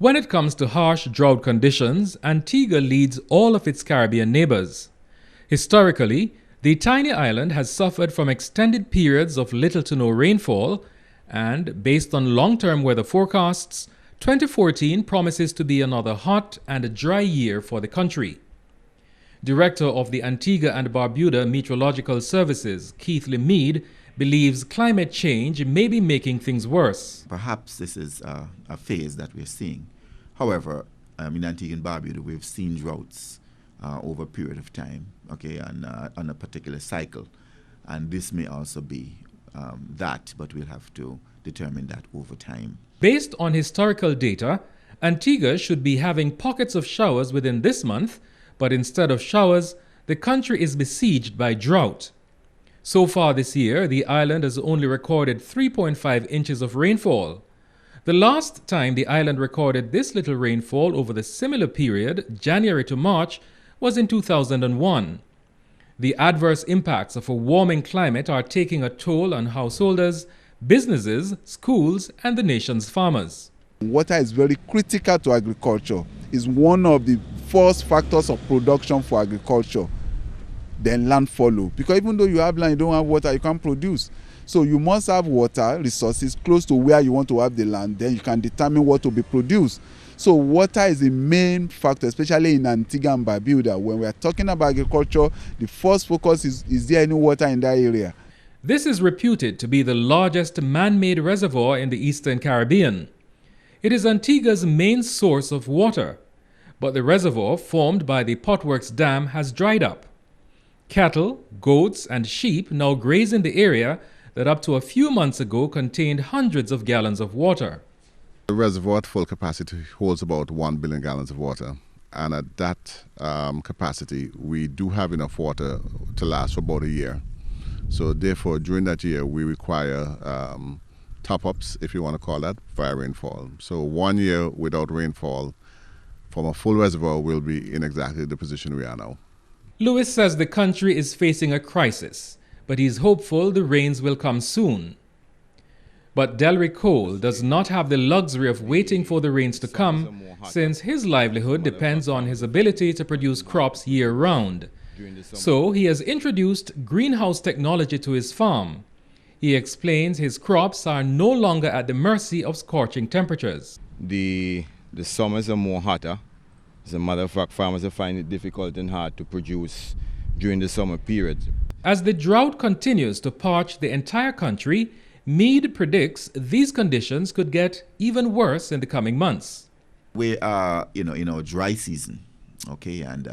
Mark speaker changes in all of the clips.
Speaker 1: When it comes to harsh drought conditions, Antigua leads all of its Caribbean neighbours. Historically, the tiny island has suffered from extended periods of little to no rainfall, and based on long-term weather forecasts, 2014 promises to be another hot and dry year for the country. Director of the Antigua and Barbuda Meteorological Services, Keith Mead, believes climate change may be making things worse.
Speaker 2: Perhaps this is a phase that we're seeing. However, in Antigua and Barbuda, we've seen droughts over a period of time, okay, and on a particular cycle. And this may also be that, but we'll have to determine that over time.
Speaker 1: Based on historical data, Antigua should be having pockets of showers within this month, but instead of showers, the country is besieged by drought. So far this year, the island has only recorded 3.5 inches of rainfall. The last time the island recorded this little rainfall over the similar period, January to March, was in 2001. The adverse impacts of a warming climate are taking a toll on householders, businesses, schools, and the nation's farmers.
Speaker 3: Water is very critical to agriculture. It's one of the first factors of production for agriculture. Then land follow. Because even though you have land, you don't have water, you can't produce. So you must have water resources close to where you want to have the land. Then you can determine what to be produced. So water is the main factor, especially in Antigua and Barbuda. When we are talking about agriculture, the first focus is there any water in that area?
Speaker 1: This is reputed to be the largest man-made reservoir in the Eastern Caribbean. It is Antigua's main source of water, but the reservoir formed by the Potworks Dam has dried up. Cattle, goats, and sheep now graze in the area that up to a few months ago contained hundreds of gallons of water.
Speaker 4: The reservoir at full capacity holds about 1 billion gallons of water, and at that capacity we do have enough water to last for about a year. So therefore, during that year we require top-ups, if you want to call that, via rainfall. So 1 year without rainfall from a full reservoir will be in exactly the position we are now.
Speaker 1: Lewis says the country is facing a crisis, but he's hopeful the rains will come soon. But Delrick Cole does not have the luxury of waiting for the rains to come, since his livelihood depends on his ability to produce crops year-round. So he has introduced greenhouse technology to his farm. He explains his crops are no longer at the mercy of scorching temperatures.
Speaker 5: The summers are more hotter. As a matter of fact, farmers find it difficult and hard to produce during the summer period.
Speaker 1: As the drought continues to parch the entire country, Mead predicts these conditions could get even worse in the coming months.
Speaker 2: We are, in our dry season, okay, and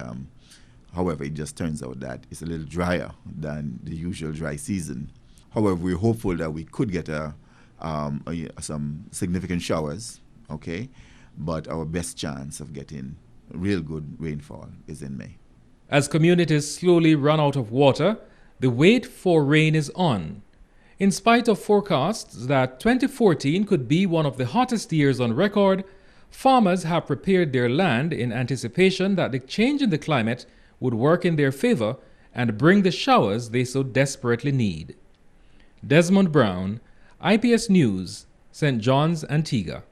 Speaker 2: however, it just turns out that it's a little drier than the usual dry season. However, we're hopeful that we could get some significant showers, okay, but our best chance of getting real good rainfall is in May.
Speaker 1: As communities slowly run out of water, the wait for rain is on. In spite of forecasts that 2014 could be one of the hottest years on record, farmers have prepared their land in anticipation that the change in the climate would work in their favor and bring the showers they so desperately need. Desmond Brown, IPS News, St. John's, Antigua.